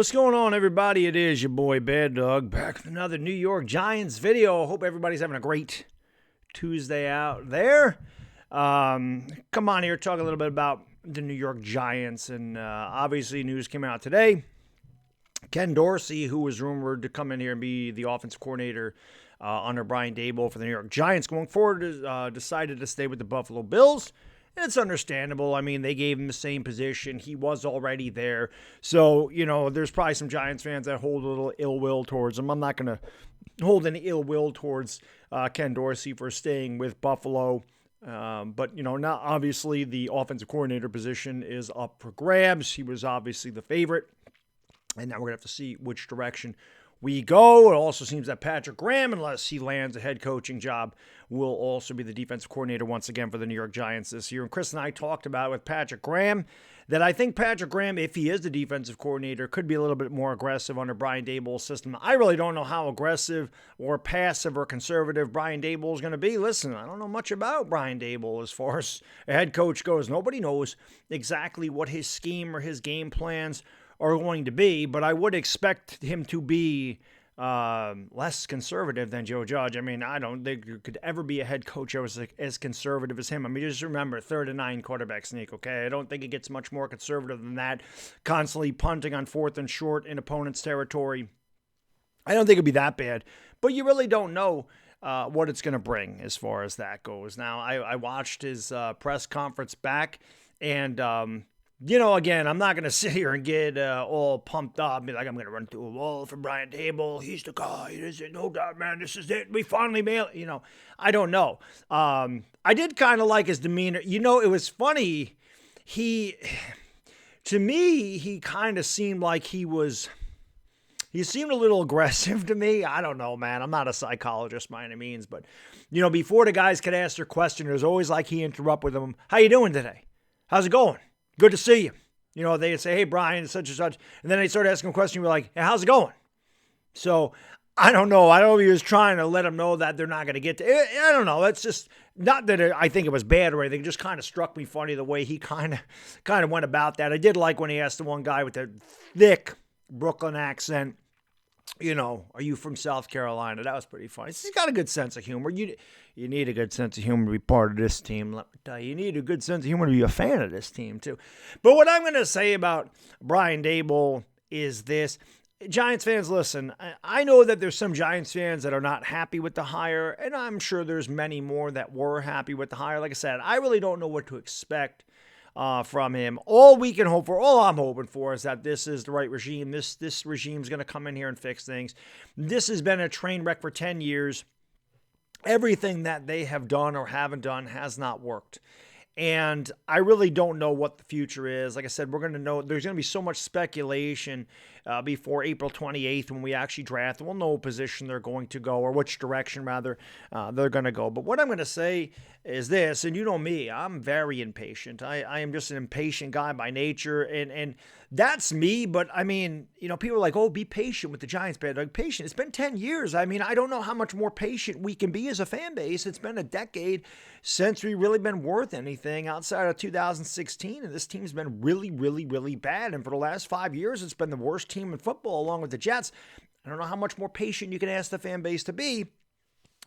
What's going on, everybody? It is your boy Baddog back with another New York Giants video. Hope everybody's having a great Tuesday out there. Come on here, talk a little bit about the New York Giants. And obviously news came out today. Ken Dorsey, who was rumored to come in here and be the offensive coordinator under Brian Daboll for the New York Giants going forward, decided to stay with the Buffalo Bills. It's understandable. I mean, they gave him the same position. He was already there. So, there's probably some Giants fans that hold a little ill will towards him. I'm not going to hold any ill will towards Ken Dorsey for staying with Buffalo. But, now obviously the offensive coordinator position is up for grabs. He was obviously the favorite. And now we're going to have to see which direction we go. It also seems that Patrick Graham, unless he lands a head coaching job, will also be the defensive coordinator once again for the New York Giants this year. And Chris and I talked about with Patrick Graham that I think Patrick Graham, if he is the defensive coordinator, could be a little bit more aggressive under Brian Daboll's system. I really don't know how aggressive or passive or conservative Brian Daboll is going to be. Listen, I don't know much about Brian Daboll as far as a head coach goes. Nobody knows exactly what his scheme or his game plans are going to be, but I would expect him to be less conservative than Joe Judge. I mean, I don't think there could ever be a head coach that was as conservative as him. I mean, just remember, 3rd and 9 quarterback sneak, okay? I don't think it gets much more conservative than that. Constantly punting on 4th and short in opponent's territory. I don't think it'd be that bad, but you really don't know what it's going to bring as far as that goes. Now, I watched his press conference back, and again, I'm not going to sit here and get all pumped up, be like, I'm going to run through a wall for Brian Daboll. He's the guy. This is no doubt, man. This is it. We finally made it. I don't know. I did kind of like his demeanor. It was funny. To me, he kind of seemed like he seemed a little aggressive to me. I don't know, man. I'm not a psychologist by any means, but, before the guys could ask their question, it was always like he interrupt with them. How you doing today? How's it going? Good to see you. They'd say, hey, Brian, such and such. And then they start asking a question. You're like, hey, how's it going? So I don't know. I don't know if he was trying to let them know that they're not going to get to it. I don't know. It's just not that I think it was bad or anything. It just kind of struck me funny the way he kind of went about that. I did like when he asked the one guy with the thick Brooklyn accent, are you from South Carolina? That was pretty funny. He's got a good sense of humor. You need a good sense of humor to be part of this team. Let me tell you, you need a good sense of humor to be a fan of this team, too. But what I'm going to say about Brian Daboll is this. Giants fans, listen, I know that there's some Giants fans that are not happy with the hire, and I'm sure there's many more that were happy with the hire. Like I said, I really don't know what to expect from him. All we can hope for, all I'm hoping for, is that this is the right regime. This regime's going to come in here and fix things. This has been a train wreck for 10 years. Everything that they have done or haven't done has not worked. And I really don't know what the future is. Like I said, we're going to know. There's going to be so much speculation before April 28th when we actually draft. We'll know what position they're going to go, or which direction, rather, they're going to go. But what I'm going to say is this, and you know me, I'm very impatient. I am just an impatient guy by nature, and that's me. But, I mean, people are like, oh, be patient with the Giants, Baddog. Patient. It's been 10 years. I mean, I don't know how much more patient we can be as a fan base. It's been a decade since we've really been worth anything outside of 2016, and this team's been really, really, really bad. And for the last 5 years, it's been the worst team in football along with the Jets. I don't know how much more patient you can ask the fan base to be,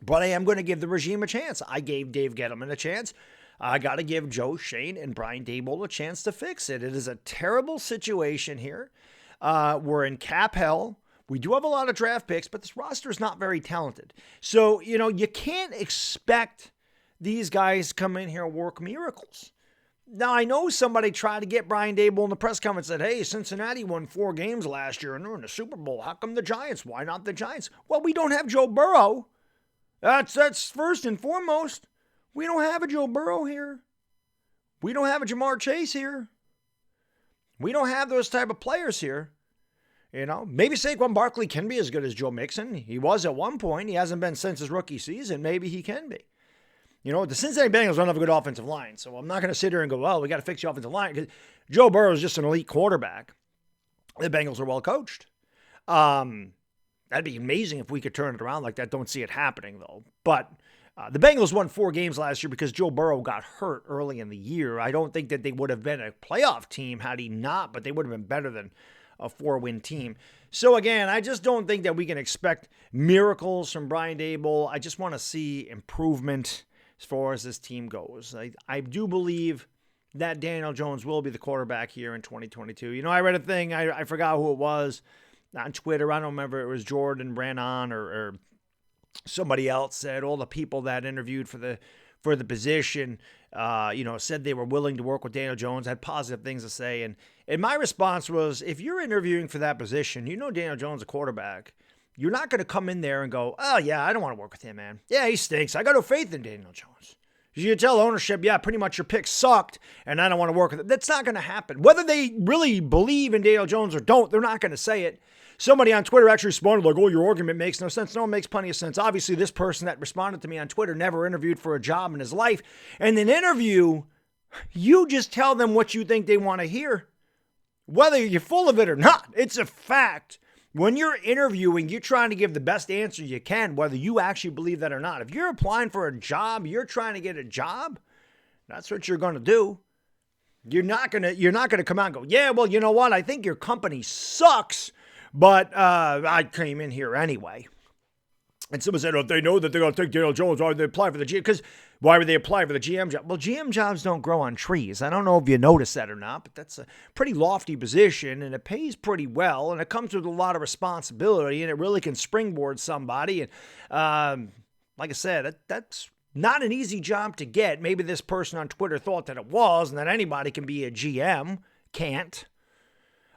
but I am going to give the regime a chance. I gave Dave Gettleman a chance. I got to give Joe Schoen and Brian Daboll a chance to fix it. It is a terrible situation here. We're in cap hell. We do have a lot of draft picks, but this roster is not very talented. So, you can't expect these guys to come in here and work miracles. Now, I know somebody tried to get Brian Daboll in the press conference and said, hey, Cincinnati won 4 games last year and they're in the Super Bowl. How come the Giants? Why not the Giants? Well, we don't have Joe Burrow. That's first and foremost. We don't have a Joe Burrow here. We don't have a Jamar Chase here. We don't have those type of players here. Maybe Saquon Barkley can be as good as Joe Mixon. He was at one point. He hasn't been since his rookie season. Maybe he can be. The Cincinnati Bengals don't have a good offensive line, so I'm not going to sit here and go, well, we got to fix the offensive line, because Joe Burrow is just an elite quarterback. The Bengals are well coached. That'd be amazing if we could turn it around like that. Don't see it happening, though. But the Bengals won 4 games last year because Joe Burrow got hurt early in the year. I don't think that they would have been a playoff team had he not, but they would have been better than a 4-win team. So again, I just don't think that we can expect miracles from Brian Daboll. I just want to see improvement as far as this team goes. I do believe that Daniel Jones will be the quarterback here in 2022. You know, I read a thing, I forgot who it was, on Twitter. I don't remember, it was Jordan Brannon or somebody else said all the people that interviewed for the position, said they were willing to work with Daniel Jones, had positive things to say. And my response was, if you're interviewing for that position, you know Daniel Jones, a quarterback, you're not going to come in there and go, oh, yeah, I don't want to work with him, man. Yeah, he stinks. I got no faith in Daniel Jones. You tell ownership, yeah, pretty much your pick sucked, and I don't want to work with it. That's not going to happen. Whether they really believe in Daniel Jones or don't, they're not going to say it. Somebody on Twitter actually responded like, oh, your argument makes no sense. No, it makes plenty of sense. Obviously, this person that responded to me on Twitter never interviewed for a job in his life. And in an interview, you just tell them what you think they want to hear, whether you're full of it or not. It's a fact. When you're interviewing, you're trying to give the best answer you can, whether you actually believe that or not. If you're applying for a job, you're trying to get a job, that's what you're going to do. You're not going to come out and go, yeah, well, you know what? I think your company sucks, but I came in here anyway. And someone said, oh, if they know that they're going to take Daniel Jones, why would they apply for the GM? Because why would they apply for the GM job? Well, GM jobs don't grow on trees. I don't know if you noticed that or not, but that's a pretty lofty position, and it pays pretty well, and it comes with a lot of responsibility, and it really can springboard somebody. And like I said, that's not an easy job to get. Maybe this person on Twitter thought that it was, and that anybody can be a GM. Can't.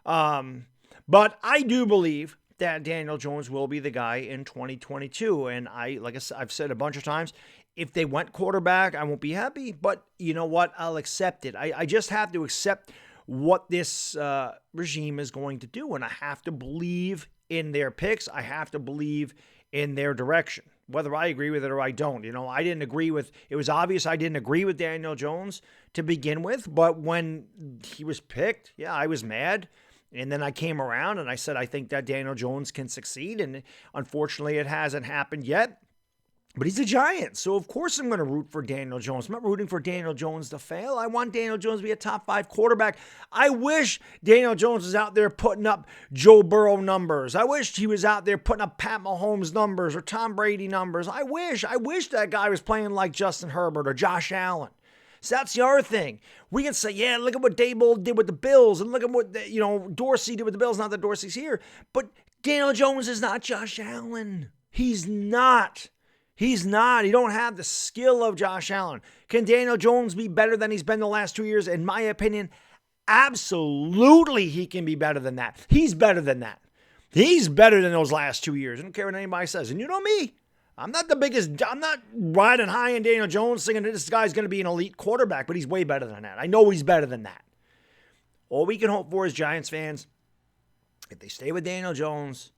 But I do believe that Daniel Jones will be the guy in 2022. And I've said a bunch of times, if they went quarterback, I won't be happy. But you know what? I'll accept it. I just have to accept what this regime is going to do. And I have to believe in their picks. I have to believe in their direction, whether I agree with it or I don't. It was obvious I didn't agree with Daniel Jones to begin with. But when he was picked, yeah, I was mad. And then I came around and I said, I think that Daniel Jones can succeed. And unfortunately, it hasn't happened yet. But he's a Giant. So, of course, I'm going to root for Daniel Jones. I'm not rooting for Daniel Jones to fail. I want Daniel Jones to be a top 5 quarterback. I wish Daniel Jones was out there putting up Joe Burrow numbers. I wish he was out there putting up Pat Mahomes numbers or Tom Brady numbers. I wish that guy was playing like Justin Herbert or Josh Allen. So that's the other thing. We can say, yeah, look at what Daboll did with the Bills, and look at what Dorsey did with the Bills. Not that Dorsey's here, but Daniel Jones is not Josh Allen. He's not. He's not. He don't have the skill of Josh Allen. Can Daniel Jones be better than he's been the last 2 years? In my opinion, absolutely he can be better than that. He's better than that. He's better than those last 2 years. I don't care what anybody says. And you know me. I'm not riding high in Daniel Jones thinking that this guy's going to be an elite quarterback, but he's way better than that. I know he's better than that. All we can hope for as Giants fans, if they stay with Daniel Jones,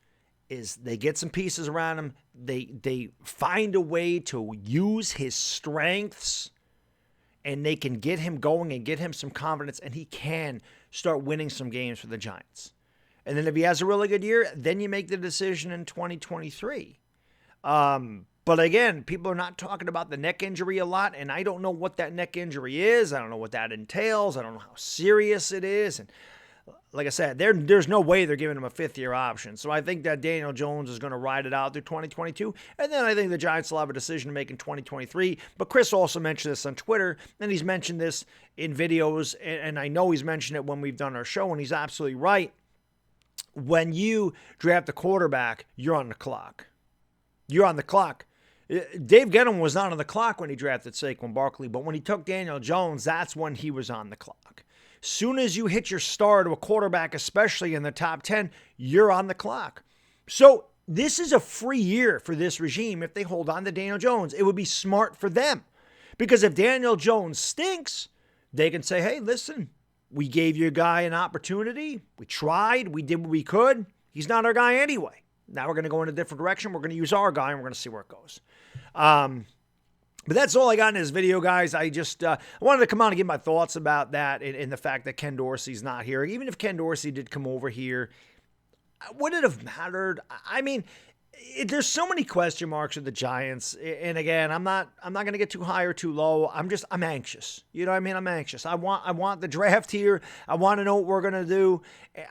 is they get some pieces around him. They find a way to use his strengths, and they can get him going and get him some confidence, and he can start winning some games for the Giants. And then if he has a really good year, then you make the decision in 2023. But again, people are not talking about the neck injury a lot, and I don't know what that neck injury is. I don't know what that entails. I don't know how serious it is. And like I said, there's no way they're giving him a 5th-year option. So I think that Daniel Jones is going to ride it out through 2022. And then I think the Giants will have a decision to make in 2023. But Chris also mentioned this on Twitter, and he's mentioned this in videos, and I know he's mentioned it when we've done our show, and he's absolutely right. When you draft a quarterback, you're on the clock. You're on the clock. Dave Gettleman was not on the clock when he drafted Saquon Barkley, but when he took Daniel Jones, that's when he was on the clock. Soon as you hit your star to a quarterback, especially in the top 10, you're on the clock. So this is a free year for this regime if they hold on to Daniel Jones. It would be smart for them. Because if Daniel Jones stinks, they can say, hey, listen, we gave your guy an opportunity. We tried. We did what we could. He's not our guy anyway. Now we're going to go in a different direction. We're going to use our guy, and we're going to see where it goes. But that's all I got in this video, guys. I just wanted to come on and give my thoughts about that and the fact that Ken Dorsey's not here. Even if Ken Dorsey did come over here, would it have mattered? I mean, There's so many question marks with the Giants, and again, I'm not going to get too high or too low. I'm anxious. You know what I mean? I'm anxious. I want the draft here. I want to know what we're going to do.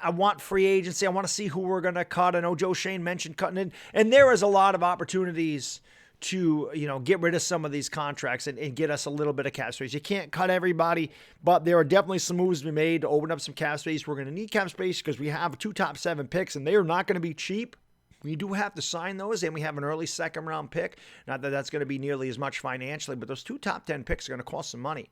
I want free agency. I want to see who we're going to cut. I know Joe Shane mentioned cutting in, and there is a lot of opportunities to, get rid of some of these contracts and get us a little bit of cap space. You can't cut everybody, but there are definitely some moves to be made to open up some cap space. We're going to need cap space because we have 2 top 7 picks, and they are not going to be cheap. We do have to sign those, and we have an early second-round pick. Not that that's going to be nearly as much financially, but those 2 top 10 picks are going to cost some money.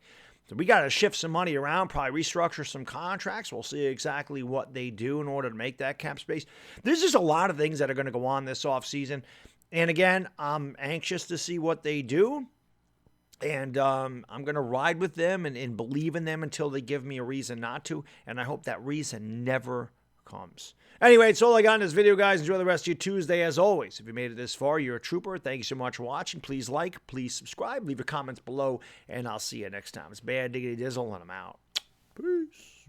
So we got to shift some money around, probably restructure some contracts. We'll see exactly what they do in order to make that cap space. There's just a lot of things that are going to go on this offseason. And again, I'm anxious to see what they do. And I'm going to ride with them and believe in them until they give me a reason not to. And I hope that reason never comes. Anyway, it's all I got in this video, guys. Enjoy the rest of your Tuesday. As always, if you made it this far, you're a trooper. Thank you so much for watching. Please like, please subscribe, leave your comments below, and I'll see you next time. It's Bad Diggity Dizzle, and I'm out. Peace.